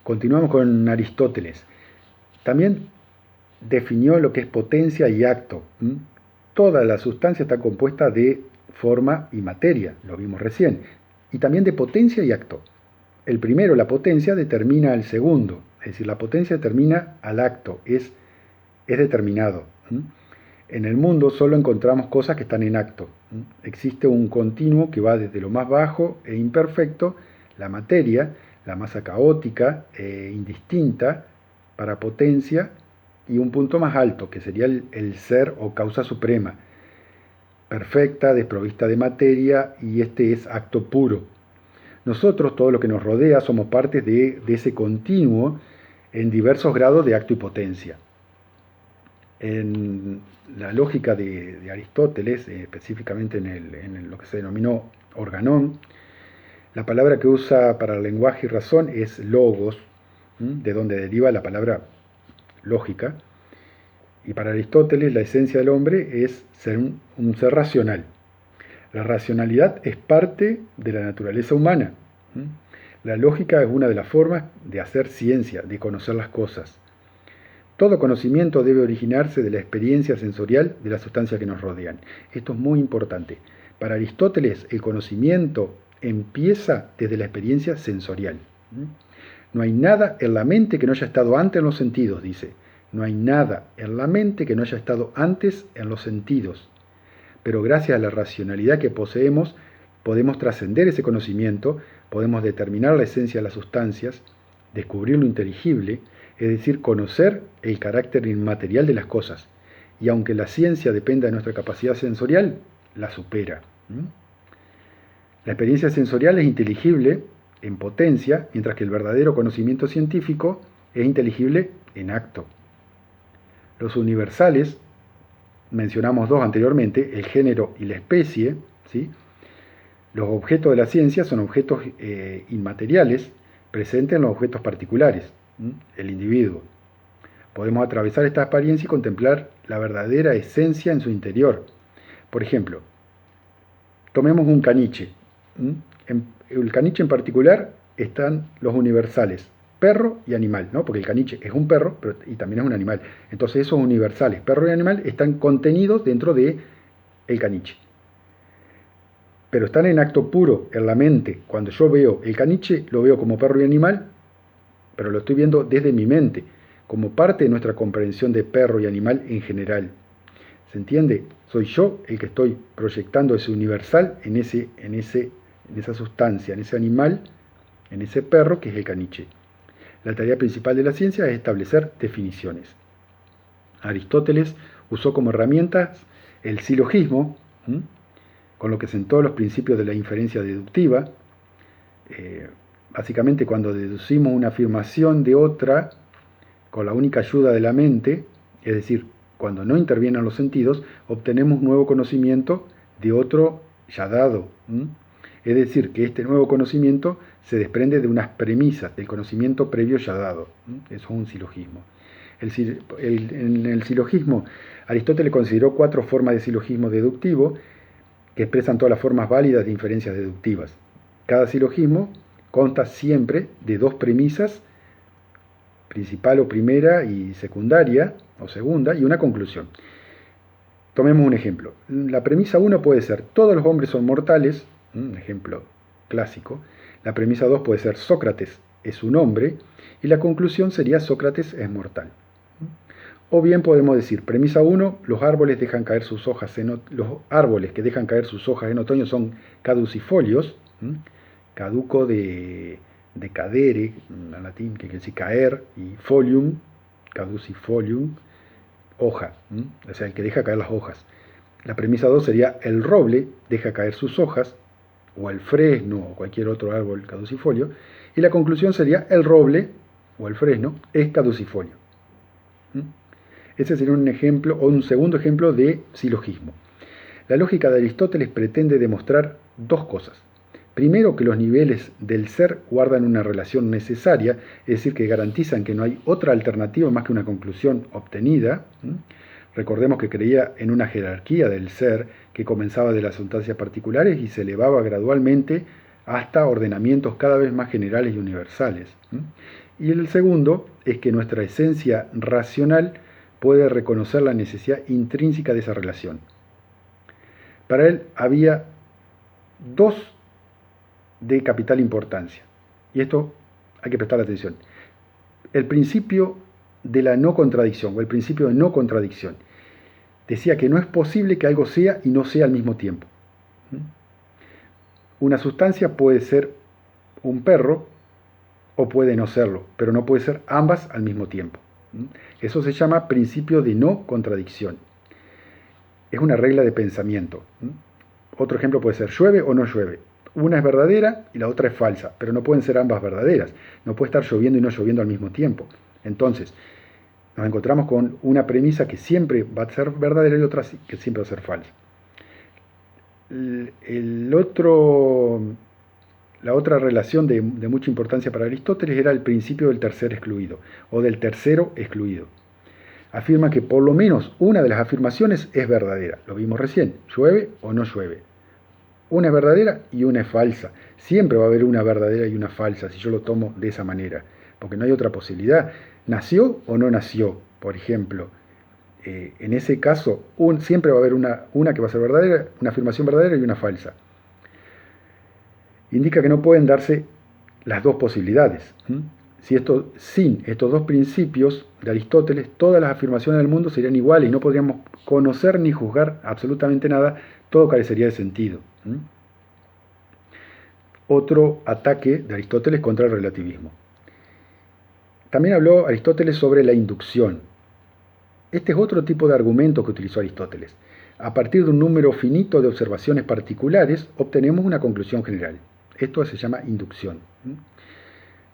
Continuamos con Aristóteles. También definió lo que es potencia y acto. Toda la sustancia está compuesta de forma y materia, lo vimos recién, y también de potencia y acto. El primero, la potencia, determina al segundo, es decir, la potencia determina al acto, es determinado. En el mundo solo encontramos cosas que están en acto. Existe un continuo que va desde lo más bajo e imperfecto, la materia, la masa caótica e indistinta, para potencia, y un punto más alto, que sería el ser o causa suprema, perfecta, desprovista de materia, y este es acto puro. Nosotros, todo lo que nos rodea, somos parte de ese continuo en diversos grados de acto y potencia. En la lógica de Aristóteles, específicamente en lo que se denominó organón, la palabra que usa para lenguaje y razón es logos, de donde deriva la palabra lógica, y para Aristóteles la esencia del hombre es ser un ser racional. La racionalidad es parte de la naturaleza humana. La lógica es una de las formas de hacer ciencia, de conocer las cosas. Todo conocimiento debe originarse de la experiencia sensorial de las sustancias que nos rodean. Esto es muy importante. Para Aristóteles, el conocimiento empieza desde la experiencia sensorial. No hay nada en la mente que no haya estado antes en los sentidos, dice. No hay nada en la mente que no haya estado antes en los sentidos. Pero gracias a la racionalidad que poseemos, podemos trascender ese conocimiento, podemos determinar la esencia de las sustancias, descubrir lo inteligible, es decir, conocer el carácter inmaterial de las cosas. Y aunque la ciencia dependa de nuestra capacidad sensorial, la supera. La experiencia sensorial es inteligible en potencia, mientras que el verdadero conocimiento científico es inteligible en acto. Los universales, mencionamos dos anteriormente, el género y la especie, ¿sí? Los objetos de la ciencia son objetos inmateriales presentes en los objetos particulares, el individuo. Podemos atravesar esta experiencia y contemplar la verdadera esencia en su interior. Por ejemplo, tomemos un caniche. En el caniche en particular están los universales, perro y animal, ¿no? Porque el caniche es un perro y también es un animal. Entonces esos universales, perro y animal, están contenidos dentro de el caniche. Pero están en acto puro, en la mente. Cuando yo veo el caniche, lo veo como perro y animal, pero lo estoy viendo desde mi mente, como parte de nuestra comprensión de perro y animal en general. ¿Se entiende? Soy yo el que estoy proyectando ese universal en esa sustancia, en ese animal, en ese perro que es el caniche. La tarea principal de la ciencia es establecer definiciones. Aristóteles usó como herramientas el silogismo, con lo que sentó los principios de la inferencia deductiva. Básicamente, cuando deducimos una afirmación de otra con la única ayuda de la mente, es decir, cuando no intervienen los sentidos, obtenemos nuevo conocimiento de otro ya dado. Es decir, que este nuevo conocimiento se desprende de unas premisas del conocimiento previo ya dado. Eso es un silogismo. En el silogismo, Aristóteles consideró 4 formas de silogismo deductivo que expresan todas las formas válidas de inferencias deductivas. Cada silogismo consta siempre de 2 premisas, principal o primera y secundaria o segunda, y una conclusión. Tomemos un ejemplo. La premisa 1 puede ser todos los hombres son mortales, un ejemplo clásico. La premisa 2 puede ser Sócrates es un hombre, y la conclusión sería Sócrates es mortal. O bien podemos decir, premisa 1, los árboles dejan caer sus hojas los árboles que dejan caer sus hojas en otoño son caducifolios, caduco de cadere, en latín, que quiere decir caer, y folium, caducifolium, hoja, o sea, el que deja caer las hojas. La premisa 2 sería el roble deja caer sus hojas, o el fresno, o cualquier otro árbol caducifolio, y la conclusión sería el roble, o el fresno, es caducifolio. Ese sería un ejemplo, o un segundo ejemplo de silogismo. La lógica de Aristóteles pretende demostrar 2 cosas. Primero, que los niveles del ser guardan una relación necesaria, es decir, que garantizan que no hay otra alternativa más que una conclusión obtenida. Recordemos que creía en una jerarquía del ser que comenzaba de las sustancias particulares y se elevaba gradualmente hasta ordenamientos cada vez más generales y universales. Y el segundo es que nuestra esencia racional puede reconocer la necesidad intrínseca de esa relación. Para él había dos de capital importancia, y esto hay que prestar atención. El principio de la no contradicción, o el principio de no contradicción. Decía que no es posible que algo sea y no sea al mismo tiempo. Una sustancia puede ser un perro o puede no serlo, pero no puede ser ambas al mismo tiempo. Eso se llama principio de no contradicción. Es una regla de pensamiento. Otro ejemplo puede ser llueve o no llueve. Una es verdadera y la otra es falsa, pero no pueden ser ambas verdaderas. No puede estar lloviendo y no lloviendo al mismo tiempo. Entonces, nos encontramos con una premisa que siempre va a ser verdadera y otra que siempre va a ser falsa. La otra relación de mucha importancia para Aristóteles era el principio del tercer excluido, o del tercero excluido. Afirma que por lo menos una de las afirmaciones es verdadera. Lo vimos recién, llueve o no llueve. Una es verdadera y una es falsa. Siempre va a haber una verdadera y una falsa si yo lo tomo de esa manera, porque no hay otra posibilidad. ¿Nació o no nació? Por ejemplo, en ese caso siempre va a haber una que va a ser verdadera, una afirmación verdadera y una falsa. Indica que no pueden darse las dos posibilidades. Sin estos dos principios de Aristóteles, todas las afirmaciones del mundo serían iguales y no podríamos conocer ni juzgar absolutamente nada, todo carecería de sentido. Otro ataque de Aristóteles contra el relativismo. También habló Aristóteles sobre la inducción. Este es otro tipo de argumento que utilizó Aristóteles. A partir de un número finito de observaciones particulares, obtenemos una conclusión general. Esto se llama inducción.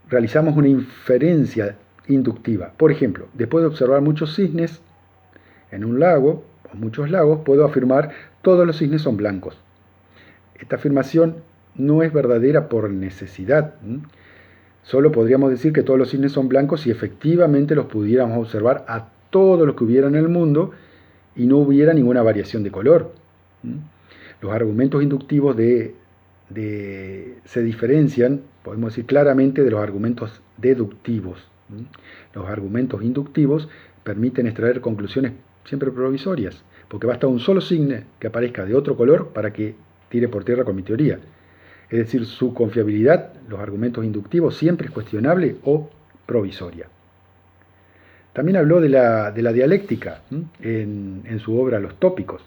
Realizamos una inferencia inductiva. Por ejemplo, después de observar muchos cisnes en un lago, o muchos lagos, puedo afirmar todos los cisnes son blancos. Esta afirmación no es verdadera por necesidad. Solo podríamos decir que todos los cisnes son blancos si efectivamente los pudiéramos observar a todos los que hubiera en el mundo y no hubiera ninguna variación de color. Los argumentos inductivos se diferencian, podemos decir claramente, de los argumentos deductivos. Los argumentos inductivos permiten extraer conclusiones siempre provisorias, porque basta un solo cisne que aparezca de otro color para que tire por tierra con mi teoría. Es decir, su confiabilidad, los argumentos inductivos, siempre es cuestionable o provisoria. También habló de la dialéctica en su obra Los Tópicos.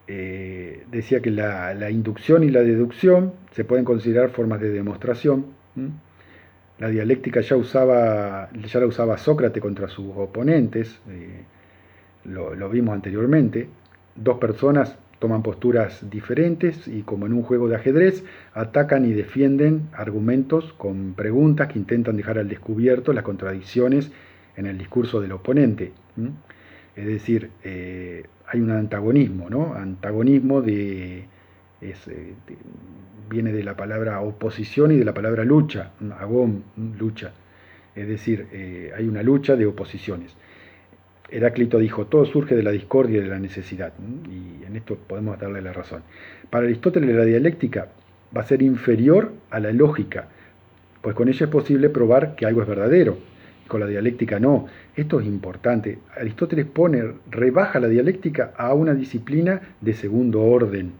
Decía que la inducción y la deducción se pueden considerar formas de demostración. La dialéctica ya la usaba Sócrates contra sus oponentes, lo vimos anteriormente. Dos personas toman posturas diferentes y, como en un juego de ajedrez, atacan y defienden argumentos con preguntas que intentan dejar al descubierto las contradicciones en el discurso del oponente. Es decir, hay un antagonismo, ¿no? Antagonismo viene de la palabra oposición y de la palabra lucha, agón, lucha. Es decir, hay una lucha de oposiciones. Heráclito dijo, todo surge de la discordia y de la necesidad, y en esto podemos darle la razón. Para Aristóteles la dialéctica va a ser inferior a la lógica, pues con ella es posible probar que algo es verdadero, con la dialéctica no. Esto es importante. Aristóteles rebaja la dialéctica a una disciplina de segundo orden.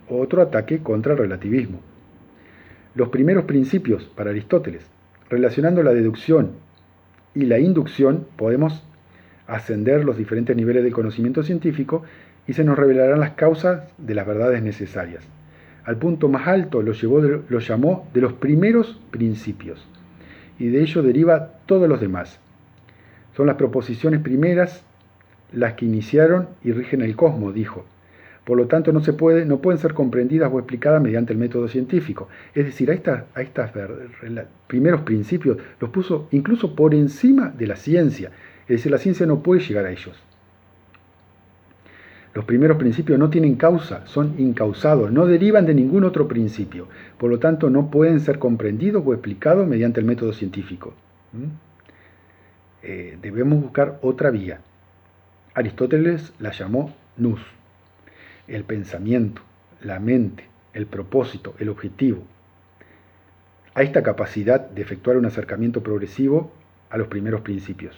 Otro ataque contra el relativismo. Los primeros principios para Aristóteles, relacionando la deducción y la inducción, podemos ascender los diferentes niveles del conocimiento científico y se nos revelarán las causas de las verdades necesarias. Al punto más alto lo llamó de los primeros principios, y de ello deriva todos los demás. Son las proposiciones primeras las que iniciaron y rigen el cosmos, dijo. Por lo tanto, no pueden ser comprendidas o explicadas mediante el método científico. Es decir, a estos primeros principios los puso incluso por encima de la ciencia. Es decir, la ciencia no puede llegar a ellos. Los primeros principios no tienen causa, son incausados, no derivan de ningún otro principio. Por lo tanto, no pueden ser comprendidos o explicados mediante el método científico. Debemos buscar otra vía. Aristóteles la llamó nous, el pensamiento, la mente, el propósito, el objetivo. a esta capacidad de efectuar un acercamiento progresivo a los primeros principios.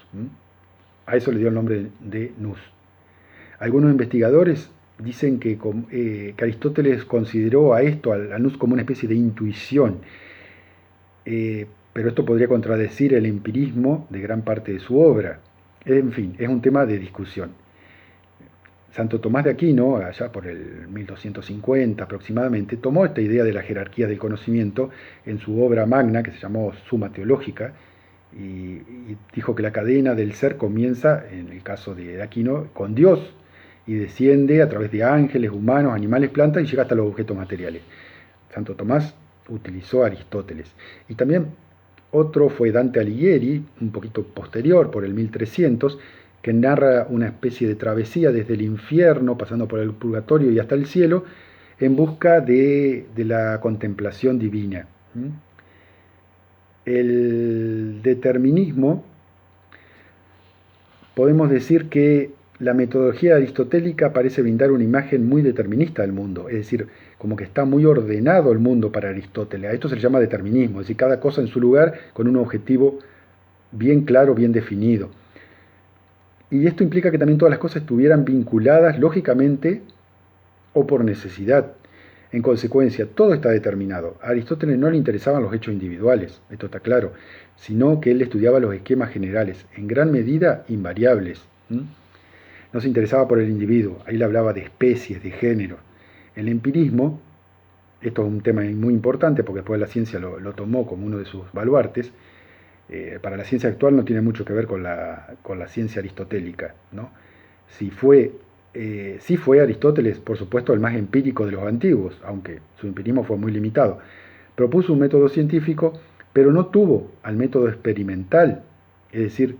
A eso le dio el nombre de nous. Algunos investigadores dicen que Aristóteles consideró a esto, al nous, como una especie de intuición, pero esto podría contradecir el empirismo de gran parte de su obra. En fin, es un tema de discusión. Santo Tomás de Aquino, allá por el 1250 aproximadamente, tomó esta idea de la jerarquía del conocimiento en su obra magna, que se llamó Summa Theologica, y dijo que la cadena del ser comienza, en el caso de Aquino, con Dios, y desciende a través de ángeles, humanos, animales, plantas, y llega hasta los objetos materiales. Santo Tomás utilizó a Aristóteles. Y también otro fue Dante Alighieri, un poquito posterior, por el 1300, que narra una especie de travesía desde el infierno, pasando por el purgatorio y hasta el cielo, en busca de la contemplación divina. El determinismo, podemos decir que la metodología aristotélica parece brindar una imagen muy determinista del mundo, es decir, como que está muy ordenado el mundo para Aristóteles. A esto se le llama determinismo, es decir, cada cosa en su lugar con un objetivo bien claro, bien definido. Y esto implica que también todas las cosas estuvieran vinculadas lógicamente o por necesidad. En consecuencia, todo está determinado. A Aristóteles no le interesaban los hechos individuales, esto está claro, sino que él estudiaba los esquemas generales, en gran medida invariables. No se interesaba por el individuo, ahí le hablaba de especies, de género. El empirismo, esto es un tema muy importante porque después la ciencia lo tomó como uno de sus baluartes. Para la ciencia actual no tiene mucho que ver con la ciencia aristotélica, ¿no? Sí fue Aristóteles, por supuesto, el más empírico de los antiguos, aunque su empirismo fue muy limitado. Propuso un método científico, pero no tuvo al método experimental, es decir,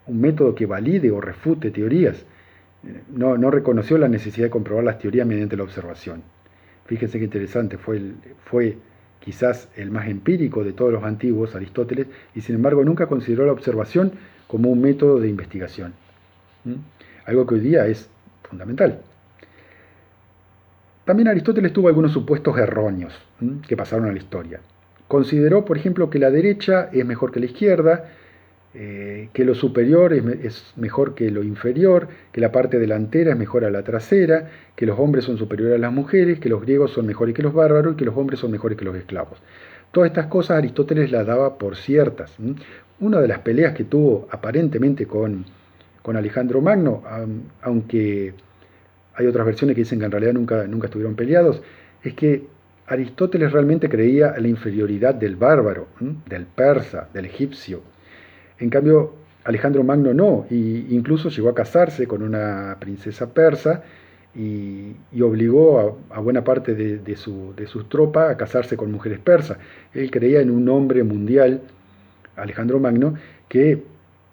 un método que valide o refute teorías. No reconoció la necesidad de comprobar las teorías mediante la observación. Fíjense qué interesante, fue quizás el más empírico de todos los antiguos, Aristóteles, y sin embargo nunca consideró la observación como un método de investigación. Algo que hoy día es fundamental. También Aristóteles tuvo algunos supuestos erróneos que pasaron a la historia. Consideró, por ejemplo, que la derecha es mejor que la izquierda, que lo superior es mejor que lo inferior, que la parte delantera es mejor a la trasera, que los hombres son superiores a las mujeres, que los griegos son mejores que los bárbaros y que los hombres son mejores que los esclavos. Todas estas cosas Aristóteles las daba por ciertas. Una de las peleas que tuvo aparentemente con Alejandro Magno, aunque hay otras versiones que dicen que en realidad nunca estuvieron peleados, es que Aristóteles realmente creía en la inferioridad del bárbaro, del persa, del egipcio. En cambio, Alejandro Magno no, e incluso llegó a casarse con una princesa persa y obligó a buena parte de sus tropas a casarse con mujeres persas. Él creía en un hombre mundial, Alejandro Magno, que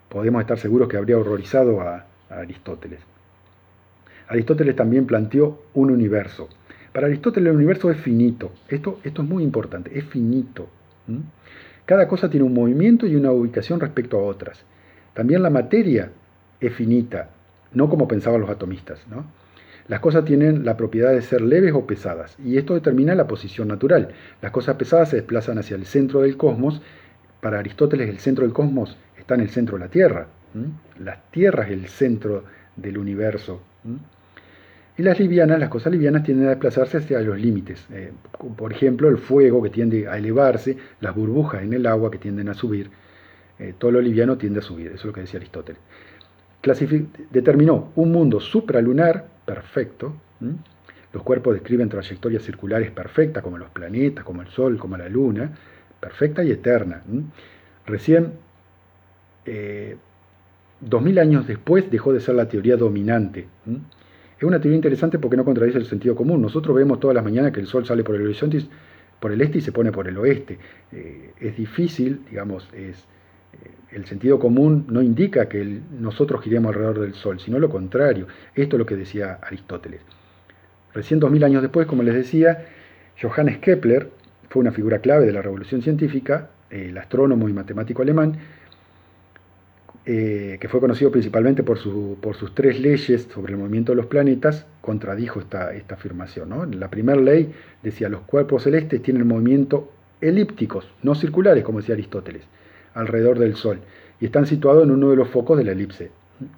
podemos estar seguros que habría horrorizado a Aristóteles. Aristóteles también planteó un universo. Para Aristóteles el universo es finito. Esto es muy importante, es finito. Cada cosa tiene un movimiento y una ubicación respecto a otras. También la materia es finita, no como pensaban los atomistas, ¿no? Las cosas tienen la propiedad de ser leves o pesadas, y esto determina la posición natural. Las cosas pesadas se desplazan hacia el centro del cosmos. Para Aristóteles el centro del cosmos está en el centro de la Tierra. La Tierra es el centro del universo. Y las cosas livianas tienden a desplazarse hacia los límites. Por ejemplo, el fuego que tiende a elevarse, las burbujas en el agua que tienden a subir. Todo lo liviano tiende a subir, eso es lo que decía Aristóteles. Determinó un mundo supralunar perfecto. Los cuerpos describen trayectorias circulares perfectas, como los planetas, como el Sol, como la Luna, perfecta y eterna. Recién, 2000 años después, dejó de ser la teoría dominante. Es una teoría interesante porque no contradice el sentido común. Nosotros vemos todas las mañanas que el sol sale por el horizonte, por el este y se pone por el oeste. Es difícil, digamos, el sentido común no indica que nosotros giremos alrededor del sol, sino lo contrario. Esto es lo que decía Aristóteles. Recién 2000 años después, como les decía, Johannes Kepler fue una figura clave de la revolución científica, el astrónomo y matemático alemán, que fue conocido principalmente por sus 3 leyes sobre el movimiento de los planetas, contradijo esta afirmación, ¿no? La primera ley decía: los cuerpos celestes tienen movimiento elípticos, no circulares, como decía Aristóteles, alrededor del Sol, y están situados en uno de los focos de la elipse.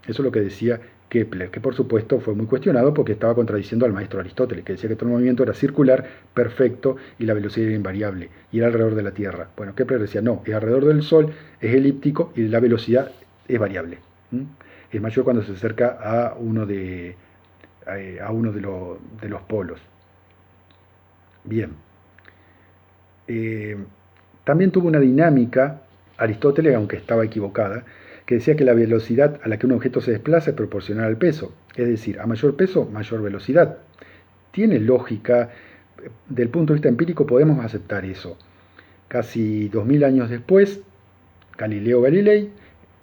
Eso es lo que decía Kepler, que por supuesto fue muy cuestionado porque estaba contradiciendo al maestro Aristóteles, que decía que todo el movimiento era circular, perfecto, y la velocidad era invariable, y era alrededor de la Tierra. Bueno, Kepler decía, no, es alrededor del Sol, es elíptico, y la velocidad es variable. Es mayor cuando se acerca a uno de los polos. Bien. También tuvo una dinámica, Aristóteles, aunque estaba equivocada, que decía que la velocidad a la que un objeto se desplaza es proporcional al peso. Es decir, a mayor peso, mayor velocidad. Tiene lógica, del punto de vista empírico podemos aceptar eso. Casi 2000 años después, Galileo Galilei,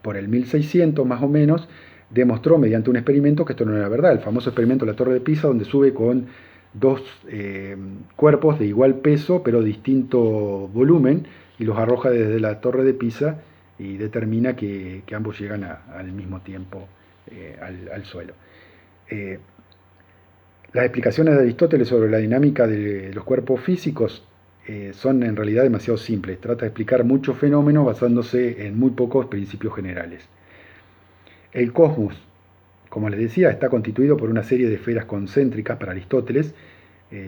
por el 1600 más o menos, demostró mediante un experimento que esto no era verdad. El famoso experimento de la Torre de Pisa, donde sube con dos cuerpos de igual peso pero distinto volumen y los arroja desde la Torre de Pisa y determina que ambos llegan al mismo tiempo al suelo. Las explicaciones de Aristóteles sobre la dinámica de los cuerpos físicos son en realidad demasiado simples. Trata de explicar muchos fenómenos basándose en muy pocos principios generales. El cosmos, como les decía, está constituido por una serie de esferas concéntricas para Aristóteles.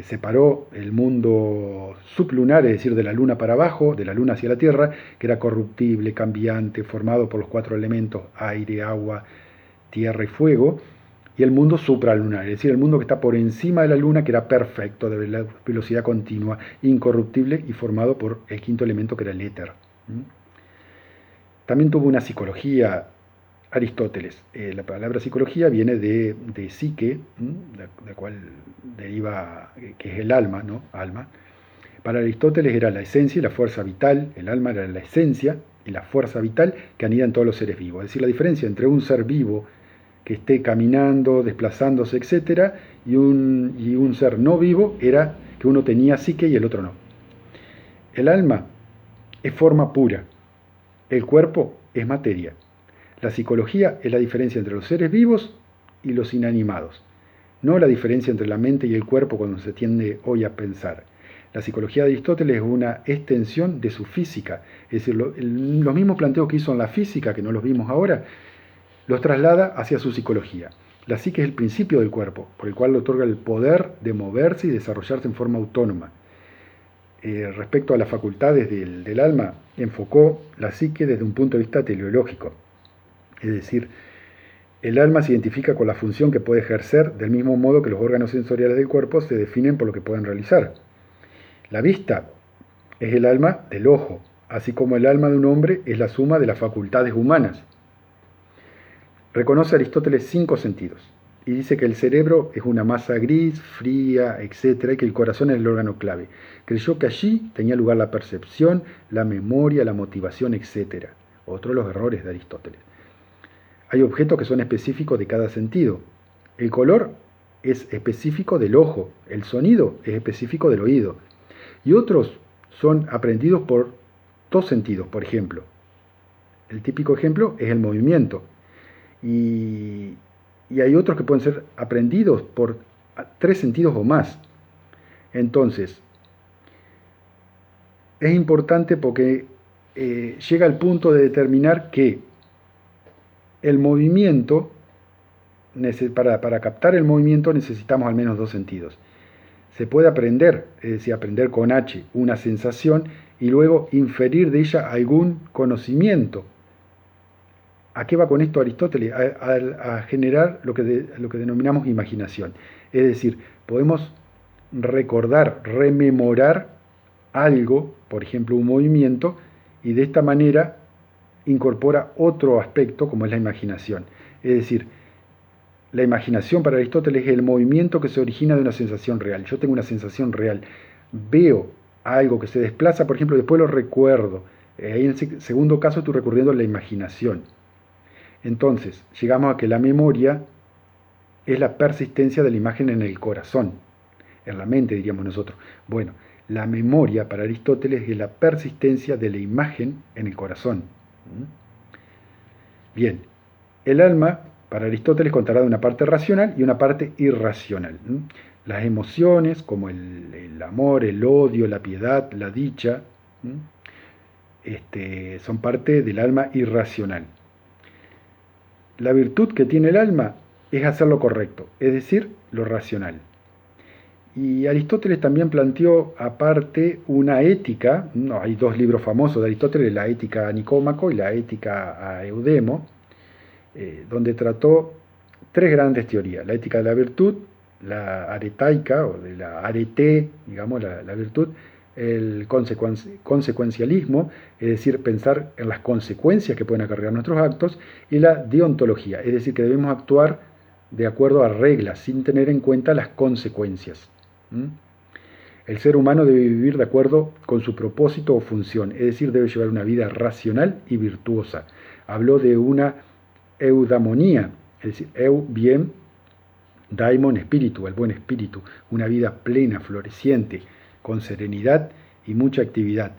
Separó el mundo sublunar, es decir, de la Luna para abajo, de la Luna hacia la Tierra, que era corruptible, cambiante, formado por los 4 elementos, aire, agua, tierra y fuego, y el mundo supralunar, es decir, el mundo que está por encima de la Luna, que era perfecto, de velocidad continua, incorruptible y formado por el 5.º elemento, que era el éter. También tuvo una psicología Aristóteles. La palabra psicología viene de psique, la cual deriva, que es el alma, ¿no? Alma. Para Aristóteles era la esencia y la fuerza vital, el alma era la esencia y la fuerza vital que anida en todos los seres vivos. Es decir, la diferencia entre un ser vivo que esté caminando, desplazándose, etc., y un ser no vivo era que uno tenía psique y el otro no. El alma es forma pura, el cuerpo es materia. La psicología es la diferencia entre los seres vivos y los inanimados, no la diferencia entre la mente y el cuerpo cuando se tiende hoy a pensar. La psicología de Aristóteles es una extensión de su física, es decir, los mismos planteos que hizo en la física, que no los vimos ahora, los traslada hacia su psicología. La psique es el principio del cuerpo, por el cual le otorga el poder de moverse y desarrollarse en forma autónoma. Respecto a las facultades del alma, enfocó la psique desde un punto de vista teleológico. Es decir, el alma se identifica con la función que puede ejercer del mismo modo que los órganos sensoriales del cuerpo se definen por lo que pueden realizar. La vista es el alma del ojo, así como el alma de un hombre es la suma de las facultades humanas. Reconoce Aristóteles 5 sentidos y dice que el cerebro es una masa gris, fría, etc., y que el corazón es el órgano clave. Creyó que allí tenía lugar la percepción, la memoria, la motivación, etc. Otro de los errores de Aristóteles. Hay objetos que son específicos de cada sentido. El color es específico del ojo, el sonido es específico del oído. Y otros son aprendidos por 2 sentidos, por ejemplo. El típico ejemplo es el movimiento. Y hay otros que pueden ser aprendidos por 3 sentidos o más. Entonces, es importante porque llega al punto de determinar que el movimiento, para captar el movimiento necesitamos al menos 2 sentidos. Se puede aprender, es decir, aprender con H una sensación y luego inferir de ella algún conocimiento. ¿A qué va con esto Aristóteles? A generar lo que denominamos imaginación. Es decir, podemos recordar, rememorar algo, por ejemplo un movimiento, y de esta manera incorpora otro aspecto como es la imaginación. Es decir, la imaginación para Aristóteles es el movimiento que se origina de una sensación real. Yo tengo una sensación real, veo algo que se desplaza, por ejemplo, después lo recuerdo. Ahí en el segundo caso estoy recurriendo a la imaginación. Entonces, llegamos a que la memoria es la persistencia de la imagen en el corazón, en la mente diríamos nosotros. Bueno, la memoria para Aristóteles es la persistencia de la imagen en el corazón. Bien, el alma para Aristóteles contará de una parte racional y una parte irracional. Las emociones, como el amor, el odio, la piedad, la dicha, Son parte del alma irracional. La virtud que tiene el alma es hacer lo correcto, es decir, lo racional. Y Aristóteles también planteó aparte una ética, no, hay dos libros famosos de Aristóteles, la Ética a Nicómaco y la Ética a Eudemo, donde trató tres grandes teorías: la ética de la virtud, la aretaica o de la arete, digamos, la virtud, el consecuencialismo, es decir, pensar en las consecuencias que pueden acarrear nuestros actos, y la deontología, es decir, que debemos actuar de acuerdo a reglas, sin tener en cuenta las consecuencias. El ser humano debe vivir de acuerdo con su propósito o función, es decir, debe llevar una vida racional y virtuosa. Habló de una eudamonía, es decir, bien, daimon, espíritu, el buen espíritu, una vida plena, floreciente, con serenidad y mucha actividad.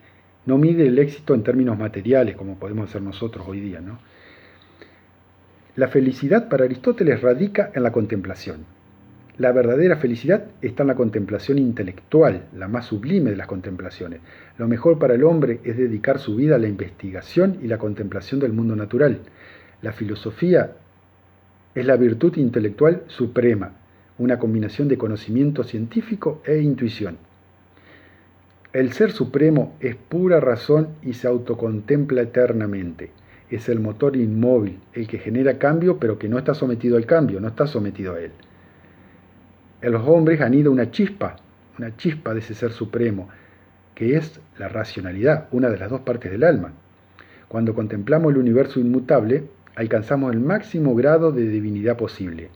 No mide el éxito en términos materiales, como podemos hacer nosotros hoy día, ¿no? La felicidad para Aristóteles radica en la contemplación. La verdadera felicidad está en la contemplación intelectual, la más sublime de las contemplaciones. Lo mejor para el hombre es dedicar su vida a la investigación y la contemplación del mundo natural. La filosofía es la virtud intelectual suprema, una combinación de conocimiento científico e intuición. El ser supremo es pura razón y se autocontempla eternamente. Es el motor inmóvil, el que genera cambio, pero que no está sometido al cambio, no está sometido a él. En los hombres anida una chispa de ese ser supremo, que es la racionalidad, una de las dos partes del alma. Cuando contemplamos el universo inmutable, alcanzamos el máximo grado de divinidad posible.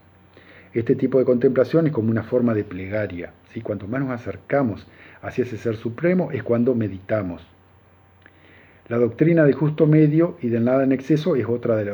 Este tipo de contemplación es como una forma de plegaria, ¿sí? Cuanto más nos acercamos hacia ese ser supremo es cuando meditamos. La doctrina del justo medio y del nada en exceso es otra de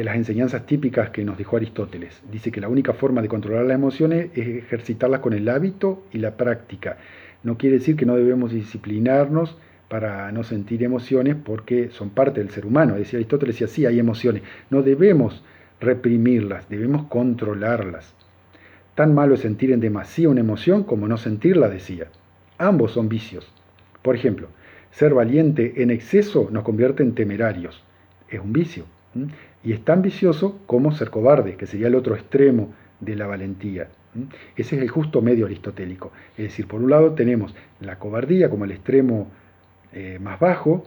las enseñanzas típicas que nos dejó Aristóteles. Dice que la única forma de controlar las emociones es ejercitarlas con el hábito y la práctica. No quiere decir que no debemos disciplinarnos para no sentir emociones, porque son parte del ser humano. Decía Aristóteles, decía, sí, hay emociones. No debemos reprimirlas, debemos controlarlas. Tan malo es sentir en demasía una emoción como no sentirla, decía. Ambos son vicios. Por ejemplo, ser valiente en exceso nos convierte en temerarios. Es un vicio. Y es tan vicioso como ser cobarde, que sería el otro extremo de la valentía. Ese es el justo medio aristotélico. Es decir, por un lado tenemos la cobardía como el extremo más bajo,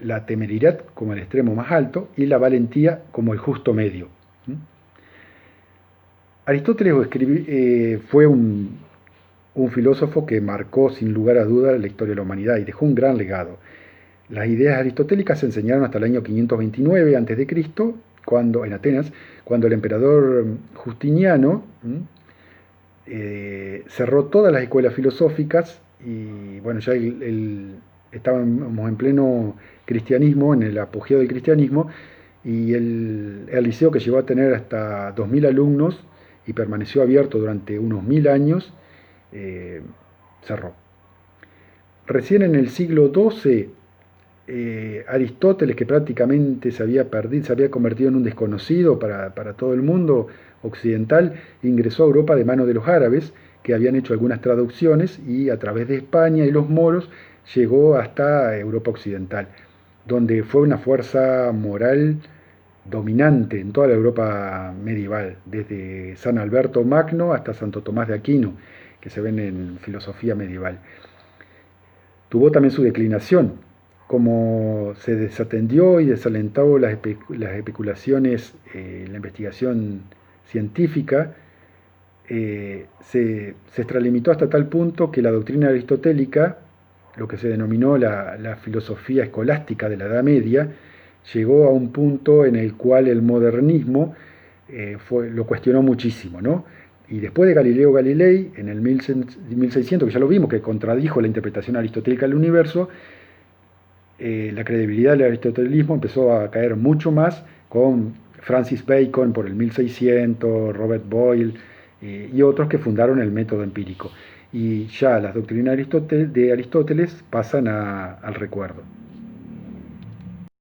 la temeridad como el extremo más alto y la valentía como el justo medio. Aristóteles fue un filósofo que marcó sin lugar a dudas la historia de la humanidad y dejó un gran legado. Las ideas aristotélicas se enseñaron hasta el año 529 a.C., en Atenas, cuando el emperador Justiniano cerró todas las escuelas filosóficas y bueno, ya estábamos en pleno cristianismo, en el apogeo del cristianismo, y el liceo, que llegó a tener hasta 2.000 alumnos y permaneció abierto durante unos 1.000 años, cerró. Recién en el siglo XII, Aristóteles, que prácticamente se había convertido en un desconocido para todo el mundo occidental, ingresó a Europa de mano de los árabes, que habían hecho algunas traducciones, y a través de España y los moros llegó hasta Europa occidental, donde fue una fuerza moral dominante en toda la Europa medieval, desde San Alberto Magno hasta Santo Tomás de Aquino, que se ven en filosofía medieval. Tuvo también su declinación, como se desatendió y desalentó las especulaciones, la investigación científica, se extralimitó hasta tal punto que la doctrina aristotélica, lo que se denominó la filosofía escolástica de la Edad Media, llegó a un punto en el cual el modernismo lo cuestionó muchísimo, ¿no? Y después de Galileo Galilei, en el 1600, que ya lo vimos, que contradijo la interpretación aristotélica del universo, la credibilidad del aristotelismo empezó a caer mucho más con Francis Bacon por el 1600, Robert Boyle y otros que fundaron el método empírico. Y ya las doctrinas de Aristóteles pasan al recuerdo.